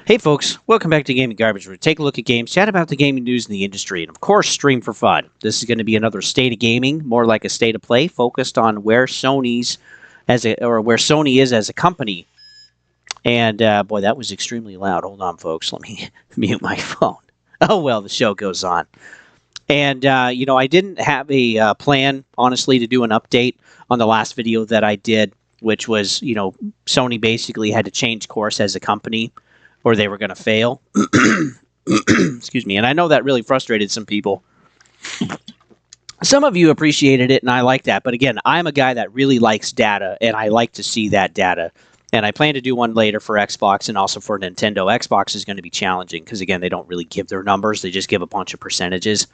Hey folks, welcome back to Gaming Garbage, where we take a look at games, chat about the gaming news in the industry, and of course, stream for fun. This is going to be another state of gaming, more like a state of play, focused on where Sony is as a company. And boy, that was extremely loud. Hold on, folks. Let me mute my phone. Oh well, the show goes on. And I didn't have a plan, honestly, to do an update on the last video that I did, which was, Sony basically had to change course as a company, or they were going to fail. Excuse me. And I know that really frustrated some people. Some of you appreciated it, and I like that. But again, I'm a guy that really likes data, and I like to see that data. And I plan to do one later for Xbox and also for Nintendo. Xbox is going to be challenging because, again, they don't really give their numbers. They just give a bunch of percentages.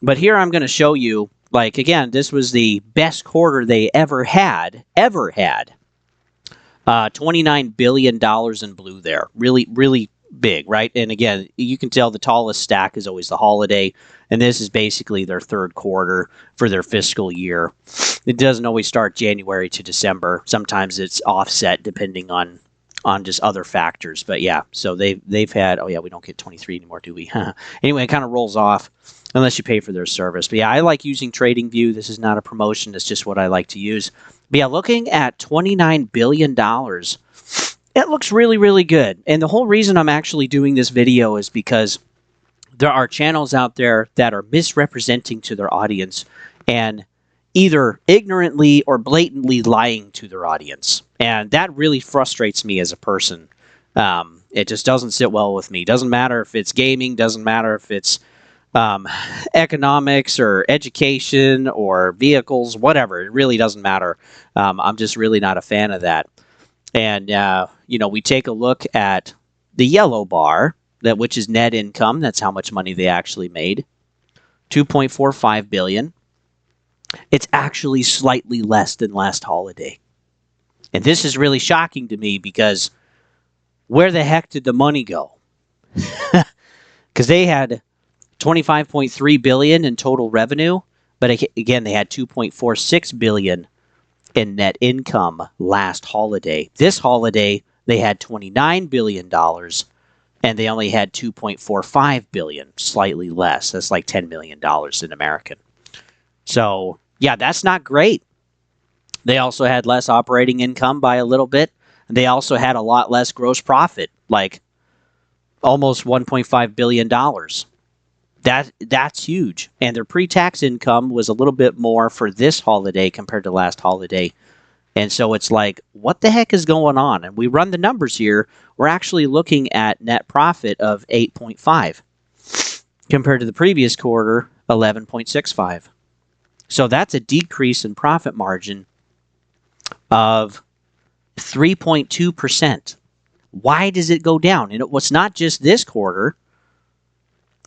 But here I'm going to show you, again, this was the best quarter they ever had. $29 billion in blue there. Really, really big, right? And again, you can tell the tallest stack is always the holiday, and this is basically their third quarter for their fiscal year. It doesn't always start January to December. Sometimes it's offset depending on just other factors. But yeah, so they've had, oh yeah, we don't get 23 anymore, do we? Anyway, it kind of rolls off unless you pay for their service. But yeah, I like using TradingView. This is not a promotion. It's just what I like to use. But yeah, looking at $29 billion, it looks really, really good. And the whole reason I'm actually doing this video is because there are channels out there that are misrepresenting to their audience and either ignorantly or blatantly lying to their audience. And that really frustrates me as a person. It just doesn't sit well with me. Doesn't matter if it's gaming, doesn't matter if it's economics or education or vehicles, whatever. It really doesn't matter. I'm just really not a fan of that. And, we take a look at the yellow bar, which is net income. That's how much money they actually made. $2.45 billion. It's actually slightly less than last holiday. And this is really shocking to me because where the heck did the money go? Because they had $25.3 billion in total revenue, but again, they had $2.46 billion in net income last holiday. This holiday, they had $29 billion, and they only had $2.45 billion, slightly less. That's like $10 million in American. So, yeah, that's not great. They also had less operating income by a little bit. They also had a lot less gross profit, like almost $1.5 billion. That's huge. And their pre-tax income was a little bit more for this holiday compared to last holiday. And so it's like, what the heck is going on? And we run the numbers here. We're actually looking at net profit of 8.5 compared to the previous quarter, 11.65. So that's a decrease in profit margin of 3.2%. Why does it go down? And it was not just this quarter.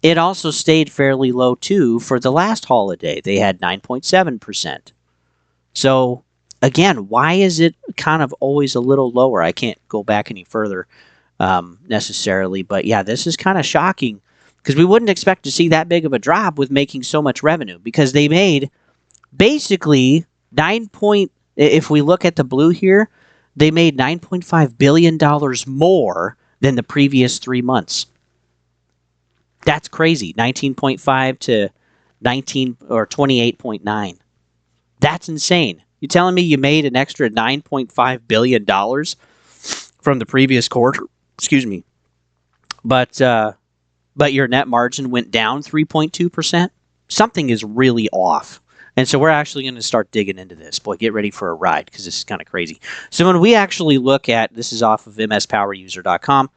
It also stayed fairly low, too, for the last holiday. They had 9.7%. So, again, why is it kind of always a little lower? I can't go back any further necessarily. But, yeah, this is kind of shocking because we wouldn't expect to see that big of a drop with making so much revenue because they made basically if we look at the blue here, they made $9.5 billion more than the previous 3 months. That's crazy. 19.5 to 19 or 28.9. That's insane. You're telling me you made an extra $9.5 billion from the previous quarter? Excuse me. But your net margin went down 3.2%? Something is really off. And so we're actually going to start digging into this. Boy, get ready for a ride because this is kind of crazy. So when we actually look at, this is off of mspoweruser.com.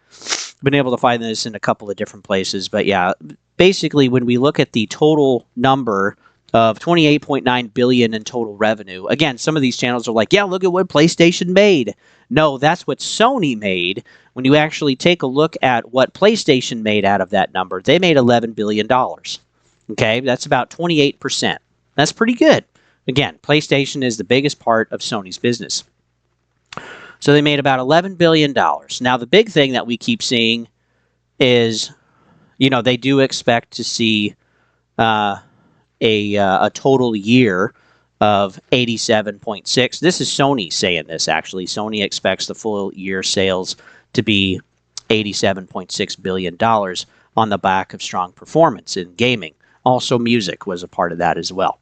Been able to find this in a couple of different places. But yeah, basically when we look at the total number of $28.9 billion in total revenue, again, some of these channels are like, yeah, look at what PlayStation made. No, that's what Sony made. When you actually take a look at what PlayStation made out of that number, they made $11 billion. Okay, that's about 28%. That's pretty good. Again, PlayStation is the biggest part of Sony's business. So they made about $11 billion. Now, the big thing that we keep seeing is, they do expect to see a total year of 87.6. This is Sony saying this, actually. Sony expects the full year sales to be $87.6 billion on the back of strong performance in gaming. Also, music was a part of that as well.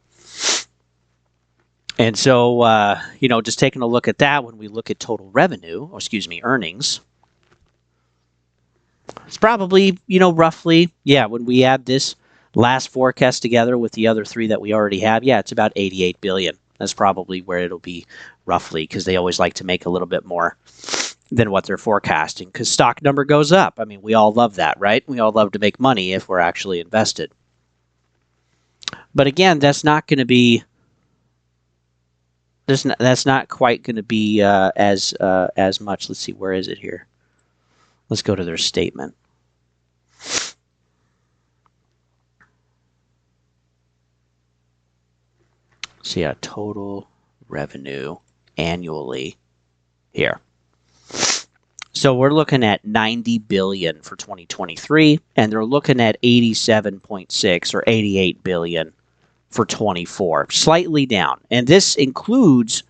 And so, just taking a look at that, when we look at total revenue, earnings, it's probably, roughly, when we add this last forecast together with the other three that we already have, it's about 88 billion. That's probably where it'll be roughly, because they always like to make a little bit more than what they're forecasting, because stock number goes up. I mean, we all love that, right? We all love to make money if we're actually invested. But again, that's not going to be that's not quite going to be as much. Let's see, where is it here? Let's go to their statement. So total revenue annually here. So we're looking at 90 billion for 2023, and they're looking at 87.6 or 88 billion for 24, slightly down. And this includes,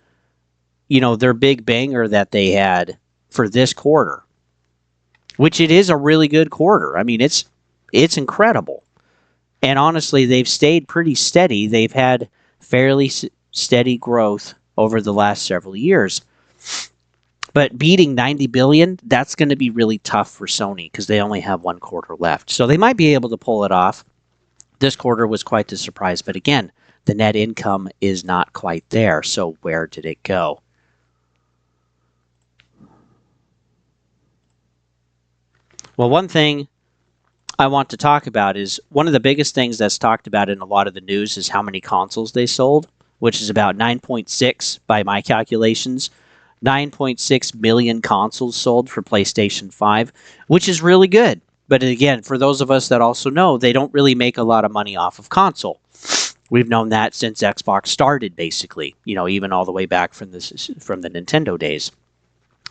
their big banger that they had for this quarter, which it is a really good quarter. I mean, it's incredible. And honestly, they've stayed pretty steady. They've had fairly steady growth over the last several years. But beating 90 billion, that's going to be really tough for Sony because they only have one quarter left. So they might be able to pull it off. This quarter was quite the surprise. But again, the net income is not quite there. So where did it go? Well, one thing I want to talk about is one of the biggest things that's talked about in a lot of the news is how many consoles they sold, which is about 9.6 by my calculations. 9.6 million consoles sold for PlayStation 5, which is really good. But again, for those of us that also know, they don't really make a lot of money off of console. We've known that since Xbox started, basically, even all the way back from the Nintendo days,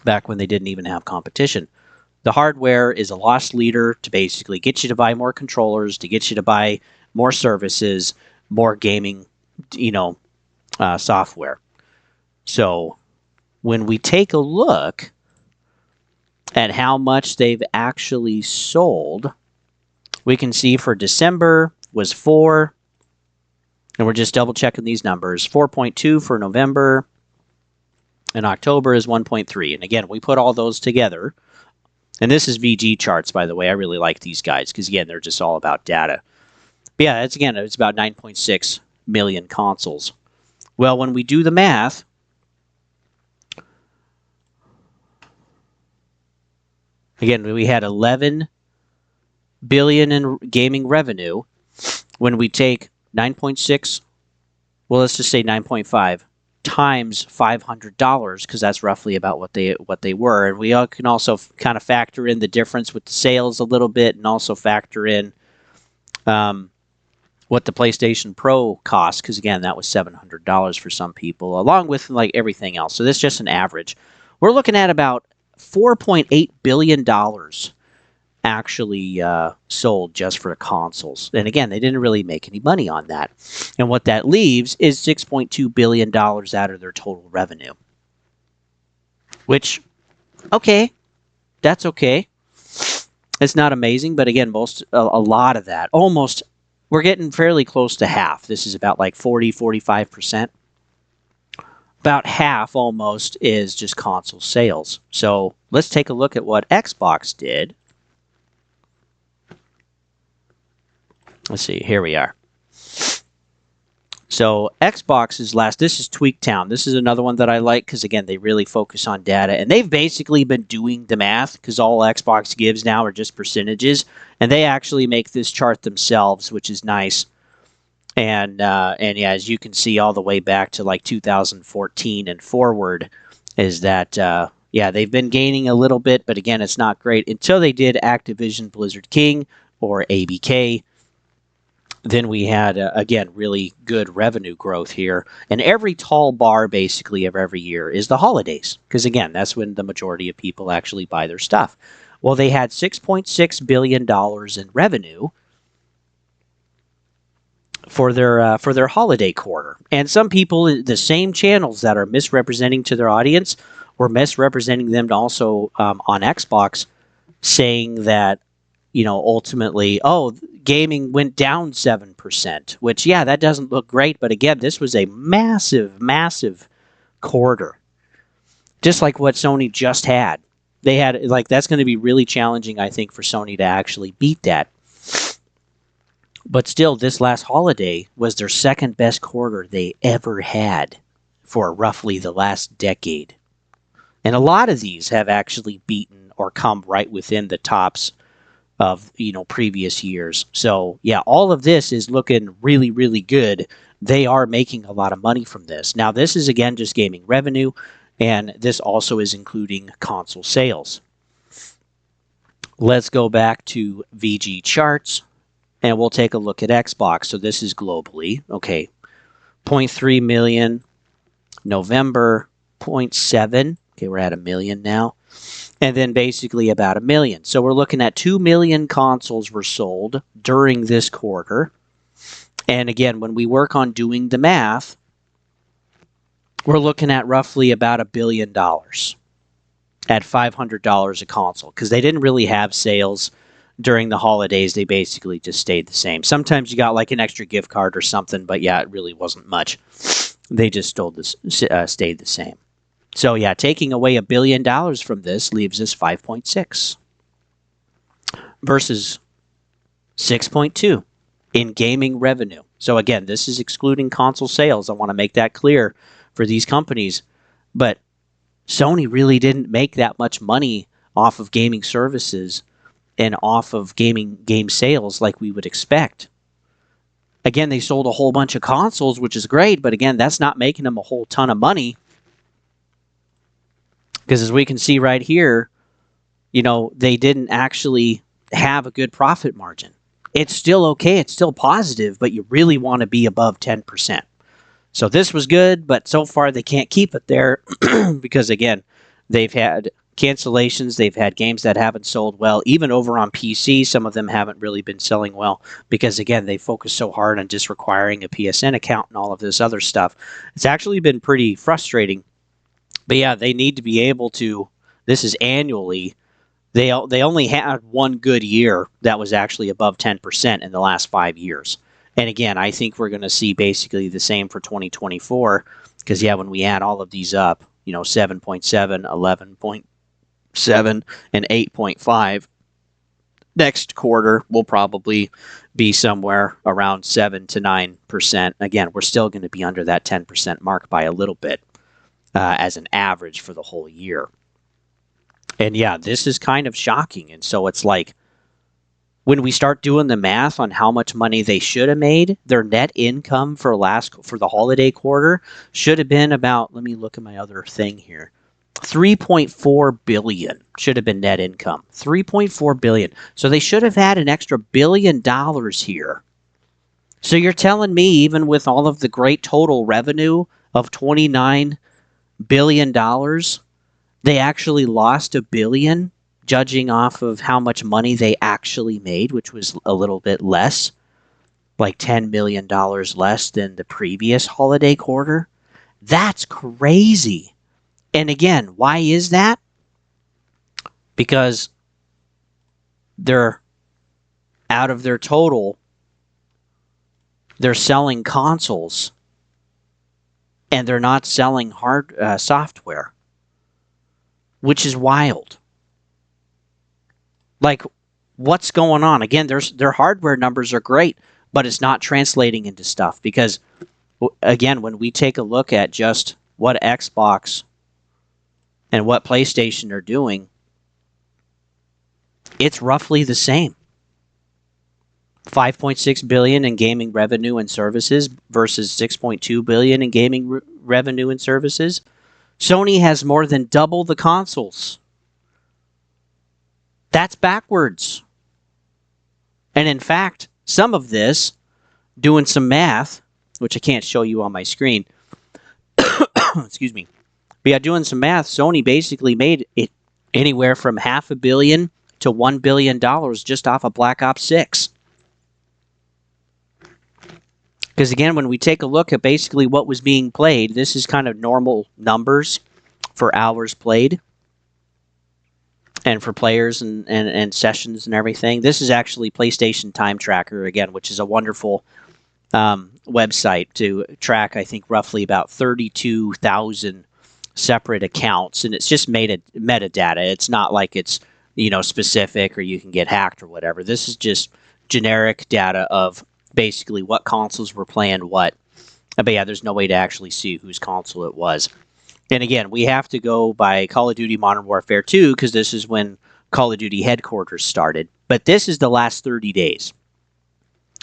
back when they didn't even have competition. The hardware is a loss leader to basically get you to buy more controllers, to get you to buy more services, more gaming, software. So when we take a look at how much they've actually sold, we can see for December was 4, and we're just double checking these numbers, 4.2 for November, and October is 1.3. And again, we put all those together. And this is VG charts, by the way. I really like these guys because, again, they're just all about data. But yeah, it's about 9.6 million consoles. Well, when we do the math, again, we had 11 billion in gaming revenue. When we take 9.6, well, let's just say 9.5 times $500, because that's roughly about what they were. And we can also kind of factor in the difference with the sales a little bit, and also factor in what the PlayStation Pro cost, because again, that was $700 for some people, along with like everything else. So this is just an average. We're looking at about $4.8 billion actually sold just for the consoles. And again, they didn't really make any money on that. And what that leaves is $6.2 billion out of their total revenue. Which, okay, that's okay. It's not amazing, but again, a lot of that, almost, we're getting fairly close to half. This is about like 45%. About half almost is just console sales. So let's take a look at what Xbox did. Let's see, here we are. So Xbox's this is Tweaktown. This is another one that I like because, again, they really focus on data. And they've basically been doing the math because all Xbox gives now are just percentages. And they actually make this chart themselves, which is nice. And yeah, as you can see all the way back to like 2014 and forward, is that, yeah, they've been gaining a little bit. But again, it's not great until they did Activision Blizzard King, or ABK. Then we had, again, really good revenue growth here. And every tall bar, basically, of every year is the holidays. Because, again, that's when the majority of people actually buy their stuff. Well, they had $6.6 billion in revenue for their holiday quarter. And some people, the same channels that are misrepresenting to their audience, were misrepresenting them also on Xbox saying that, ultimately, gaming went down 7%, which, yeah, that doesn't look great. But again, this was a massive, massive quarter, just like what Sony just had. They had, that's going to be really challenging, I think, for Sony to actually beat that. But still, this last holiday was their second best quarter they ever had for roughly the last decade. And a lot of these have actually beaten or come right within the tops of previous years. So yeah, all of this is looking really, really good. They are making a lot of money from this. Now, this is again just gaming revenue, and this also is including console sales. Let's go back to VG charts, and we'll take a look at Xbox. So this is globally. Okay, 0.3 million, November, 0.7. Okay, we're at 1 million now. And then basically about 1 million. So we're looking at 2 million consoles were sold during this quarter. And again, when we work on doing the math, we're looking at roughly about $1 billion at $500 a console, because they didn't really have sales during the holidays. They basically just stayed the same. Sometimes you got like an extra gift card or something, but yeah, it really wasn't much. They just stayed the same. So yeah, taking away $1 billion from this leaves us 5.6 versus 6.2 in gaming revenue. So again, this is excluding console sales. I want to make that clear for these companies. But Sony really didn't make that much money off of gaming services and off of game sales like we would expect. Again, they sold a whole bunch of consoles, which is great, but again, that's not making them a whole ton of money. Because as we can see right here, they didn't actually have a good profit margin. It's still okay, it's still positive, but you really want to be above 10%. So this was good, but so far they can't keep it there because, again, they've had cancellations, they've had games that haven't sold well. Even over on PC, some of them haven't really been selling well because, again, they focus so hard on just requiring a PSN account and all of this other stuff. It's actually been pretty frustrating. But yeah, they need to be able to, this is annually, they only had one good year that was actually above 10% in the last 5 years. And again, I think we're going to see basically the same for 2024 because, yeah, when we add all of these up, 7.7, 11.7, and 8.5, next quarter will probably be somewhere around 7 to 9%. Again, we're still going to be under that 10% mark by a little bit. As an average for the whole year. And yeah, this is kind of shocking. And so it's like, when we start doing the math on how much money they should have made, their net income for the holiday quarter should have been about, let me look at my other thing here, 3.4 billion should have been net income. 3.4 billion. So they should have had an extra $1 billion here. So you're telling me, even with all of the great total revenue of $29 billion, they actually lost $1 billion, judging off of how much money they actually made, which was a little bit less, like $10 million less than the previous holiday quarter. That's crazy. And again, why is that? Because they're out of their total, they're selling consoles and they're not selling software, which is wild. Like, what's going on? Again, their hardware numbers are great, but it's not translating into stuff because, again, when we take a look at just what Xbox and what PlayStation are doing, it's roughly the same. 5.6 billion in gaming revenue and services versus 6.2 billion in gaming revenue and services. Sony has more than double the consoles. That's backwards. And in fact, some of this, doing some math, which I can't show you on my screen, excuse me, but yeah, doing some math, Sony basically made it anywhere from $500 million to $1 billion just off of Black Ops 6. Because again, when we take a look at basically what was being played, this is kind of normal numbers for hours played. and for players and sessions and everything. This is actually PlayStation Time Tracker, again, which is a wonderful website to track, I think, roughly about 32,000 separate accounts. And it's just metadata. It's not like it's, specific or you can get hacked or whatever. This is just generic data of basically what consoles were playing what. But yeah, there's no way to actually see whose console it was. And again, we have to go by Call of Duty Modern Warfare 2 because this is when Call of Duty headquarters started. But this is the last 30 days.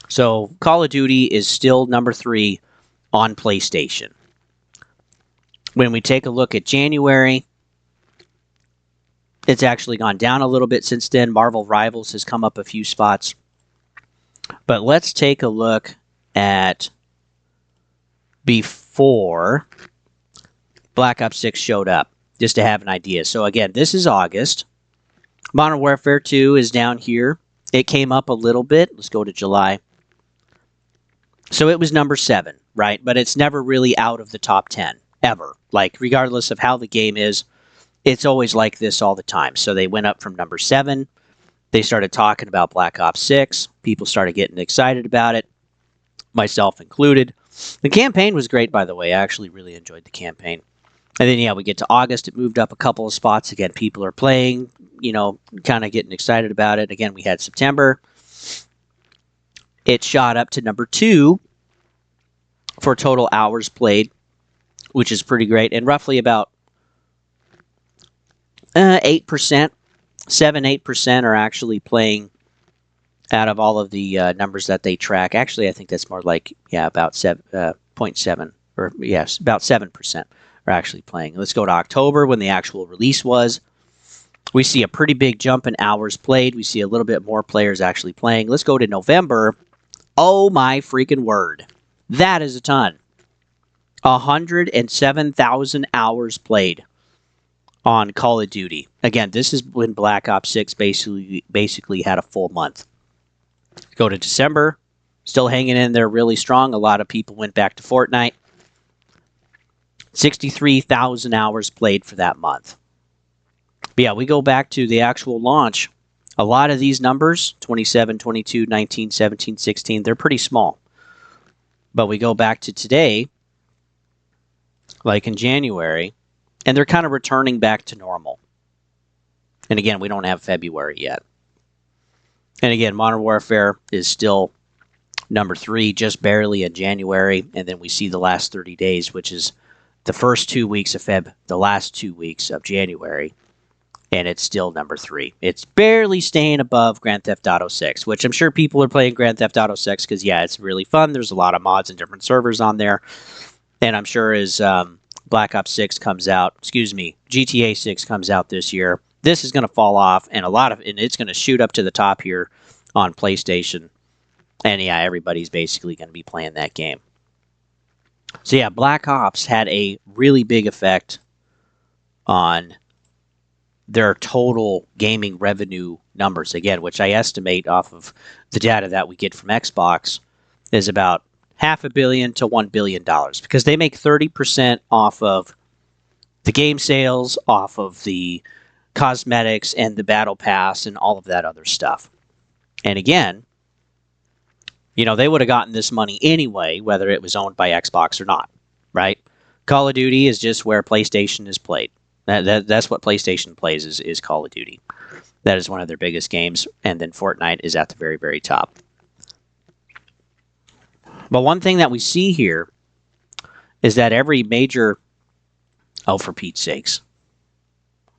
So Call of Duty is still number 3 on PlayStation. When we take a look at January, it's actually gone down a little bit since then. Marvel Rivals has come up a few spots. But let's take a look at before Black Ops 6 showed up, just to have an idea. So again, this is August. Modern Warfare 2 is down here. It came up a little bit. Let's go to July. So it was number 7, right? But it's never really out of the top 10, ever. Like, regardless of how the game is, it's always like this all the time. So they went up from number 7. They started talking about Black Ops 6. People started getting excited about it, myself included. The campaign was great, by the way. I actually really enjoyed the campaign. And then, yeah, we get to August. It moved up a couple of spots. Again, people are playing, kind of getting excited about it. Again, we had September. It shot up to number 2 for total hours played, which is pretty great. And roughly about 8%, 7-8% are actually playing out of all of the numbers that they track. Actually, I think that's more like, about 0.7, or yes, about 7%. Are actually playing. Let's go to October when the actual release was. We see a pretty big jump in hours played. We see a little bit more players actually playing. Let's go to November. Oh my freaking word. That is a ton. 107,000 hours played on Call of Duty. Again, this is when Black Ops 6 basically had a full month. Go to December. Still hanging in there really strong. A lot of people went back to Fortnite. 63,000 hours played for that month. But yeah, we go back to the actual launch. A lot of these numbers, 27, 22, 19, 17, 16, they're pretty small. But we go back to today, like in January, and they're kind of returning back to normal. And again, we don't have February yet. And again, Modern Warfare is still number 3, just barely in January. And then we see the last 30 days, which is the first 2 weeks of Feb, the last 2 weeks of January, and it's still number 3. It's barely staying above Grand Theft Auto 6, which I'm sure people are playing Grand Theft Auto 6 because, yeah, it's really fun. There's a lot of mods and different servers on there. And I'm sure as GTA 6 comes out this year, this is going to fall off, and it's going to shoot up to the top here on PlayStation. And, yeah, everybody's basically going to be playing that game. So yeah, Black Ops had a really big effect on their total gaming revenue numbers, again, which I estimate off of the data that we get from Xbox is about $500 million to $1 billion, because they make 30% off of the game sales, off of the cosmetics and the battle pass and all of that other stuff. And again, they would have gotten this money anyway, whether it was owned by Xbox or not, right? Call of Duty is just where PlayStation is played. That's what PlayStation plays is Call of Duty. That is one of their biggest games, and then Fortnite is at the very, very top. But one thing that we see here is that every major... Oh, for Pete's sakes.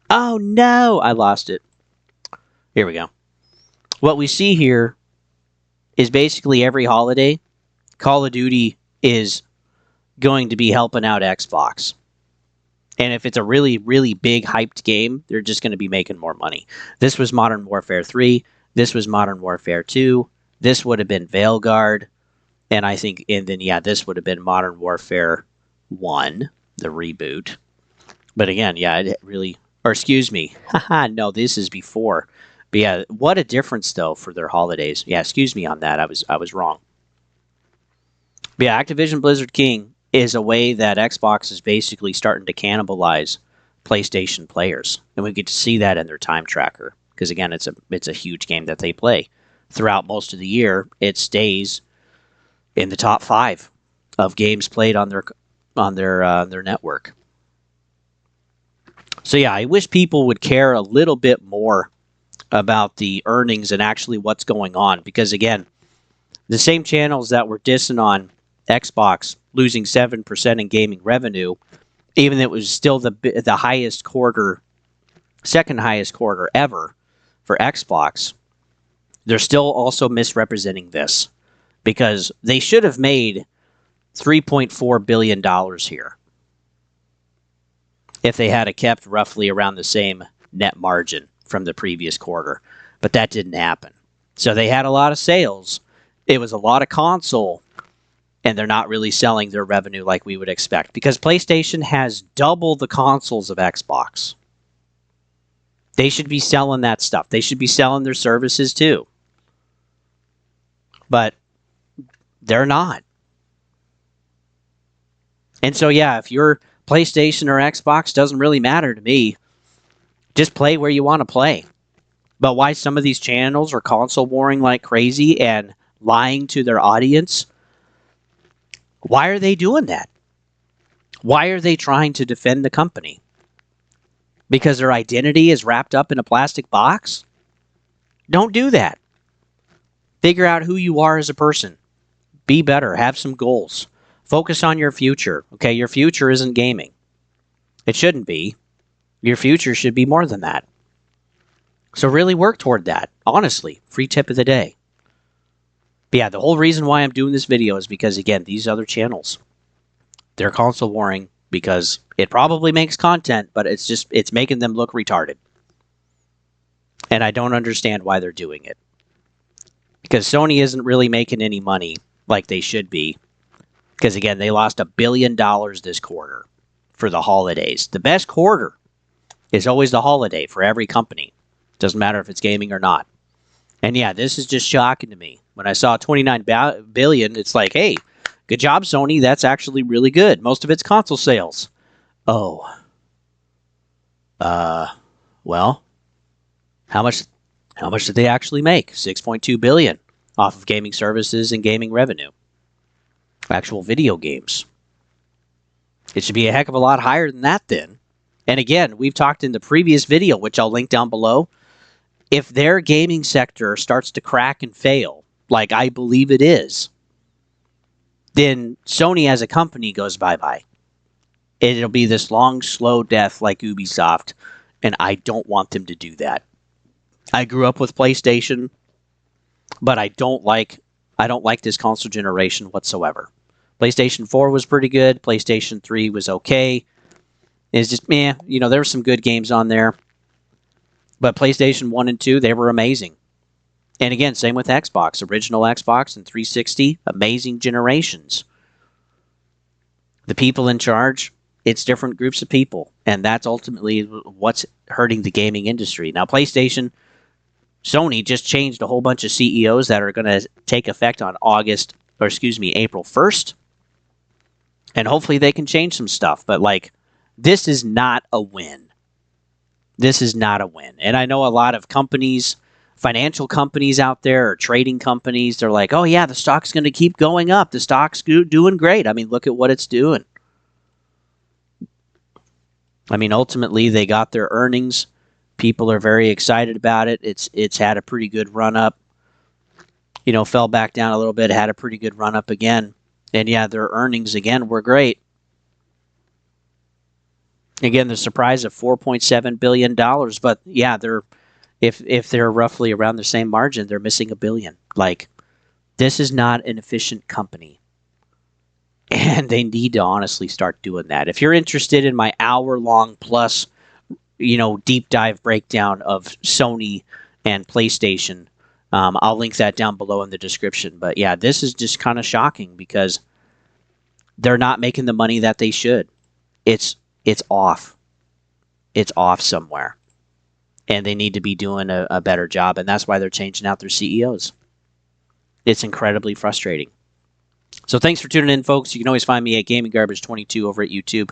Oh, no! I lost it. Here we go. What we see here is basically every holiday, Call of Duty is going to be helping out Xbox. And if it's a really, really big hyped game, they're just going to be making more money. This was Modern Warfare 3. This was Modern Warfare 2. This would have been Veilguard. And this would have been Modern Warfare 1, the reboot. But again, excuse me. No, this is before. But yeah, what a difference, though, for their holidays. Yeah, excuse me on that. I was wrong. But yeah, Activision Blizzard King is a way that Xbox is basically starting to cannibalize PlayStation players, and we get to see that in their time tracker because again, it's a huge game that they play throughout most of the year. It stays in the top 5 of games played on their network. So yeah, I wish people would care a little bit more about the earnings and actually what's going on, because again, the same channels that were dissing on Xbox losing 7% in gaming revenue, even though it was still the highest quarter, second highest quarter ever for Xbox, they're still also misrepresenting this because they should have made $3.4 billion here if they had kept roughly around the same net margin from the previous quarter. But that didn't happen. So they had a lot of sales. It was a lot of console, and they're not really selling their revenue like we would expect because PlayStation has double the consoles of Xbox. They should be selling that stuff. They should be selling their services too. But they're not. And so, yeah, if your PlayStation or Xbox, doesn't really matter to me. Just play where you want to play. But why some of these channels are console warring like crazy and lying to their audience, why are they doing that? Why are they trying to defend the company? Because their identity is wrapped up in a plastic box? Don't do that. Figure out who you are as a person. Be better. Have some goals. Focus on your future. Okay, your future isn't gaming. It shouldn't be. Your future should be more than that. So really work toward that. Honestly, free tip of the day. But yeah, the whole reason why I'm doing this video is because, again, these other channels, they're console warring because it probably makes content, but it's making them look retarded. And I don't understand why they're doing it. Because Sony isn't really making any money like they should be. Because, again, they lost $1 billion this quarter for the holidays. The best quarter is always the holiday for every company. Doesn't matter if it's gaming or not. And yeah, this is just shocking to me. When I saw $29 billion, it's like, hey, good job, Sony. That's actually really good. Most of it's console sales. Oh. Well, how much did they actually make? $6.2 billion off of gaming services and gaming revenue. Actual video games. It should be a heck of a lot higher than that then. And again, we've talked in the previous video, which I'll link down below. If their gaming sector starts to crack and fail, like I believe it is, then Sony as a company goes bye-bye. It'll be this long, slow death like Ubisoft, and I don't want them to do that. I grew up with PlayStation, but I don't like this console generation whatsoever. PlayStation 4 was pretty good. PlayStation 3 was okay. It's just, there were some good games on there. But PlayStation 1 and 2, they were amazing. And again, same with Xbox. Original Xbox and 360, amazing generations. The people in charge, it's different groups of people. And that's ultimately what's hurting the gaming industry. Now, PlayStation, Sony just changed a whole bunch of CEOs that are going to take effect on April 1st. And hopefully they can change some stuff. But, this is not a win. This is not a win. And I know a lot of companies, financial companies out there, or trading companies, they're like, oh, yeah, the stock's going to keep going up. The stock's doing great. I mean, look at what it's doing. I mean, ultimately, they got their earnings. People are very excited about it. It's had a pretty good run-up. Fell back down a little bit, had a pretty good run-up again. And, yeah, their earnings, again, were great. Again, the surprise of $4.7 billion. But, yeah, if they're roughly around the same margin, they're missing $1 billion. This is not an efficient company. And they need to honestly start doing that. If you're interested in my hour-long plus, deep dive breakdown of Sony and PlayStation, I'll link that down below in the description. But, yeah, this is just kind of shocking because they're not making the money that they should. It's off. It's off somewhere. And they need to be doing a better job. And that's why they're changing out their CEOs. It's incredibly frustrating. So thanks for tuning in, folks. You can always find me at Gaming Garbage 22 over at YouTube.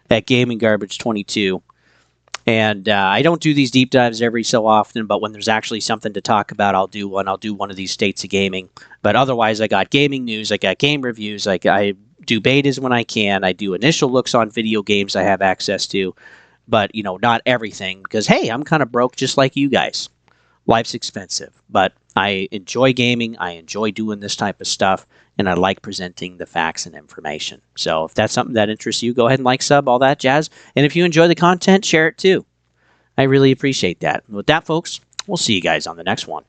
At Gaming Garbage 22. And I don't do these deep dives every so often, but when there's actually something to talk about, I'll do one. I'll do one of these states of gaming. But otherwise, I got gaming news, I got game reviews, I do betas when I can, I do initial looks on video games I have access to, but not everything because hey, I'm kind of broke just like you guys. Life's expensive, but I enjoy gaming. I enjoy doing this type of stuff, and I like presenting the facts and information. So if that's something that interests you, go ahead and like, sub, all that jazz. And if you enjoy the content, share it too. I really appreciate that. And with that, folks, we'll see you guys on the next one.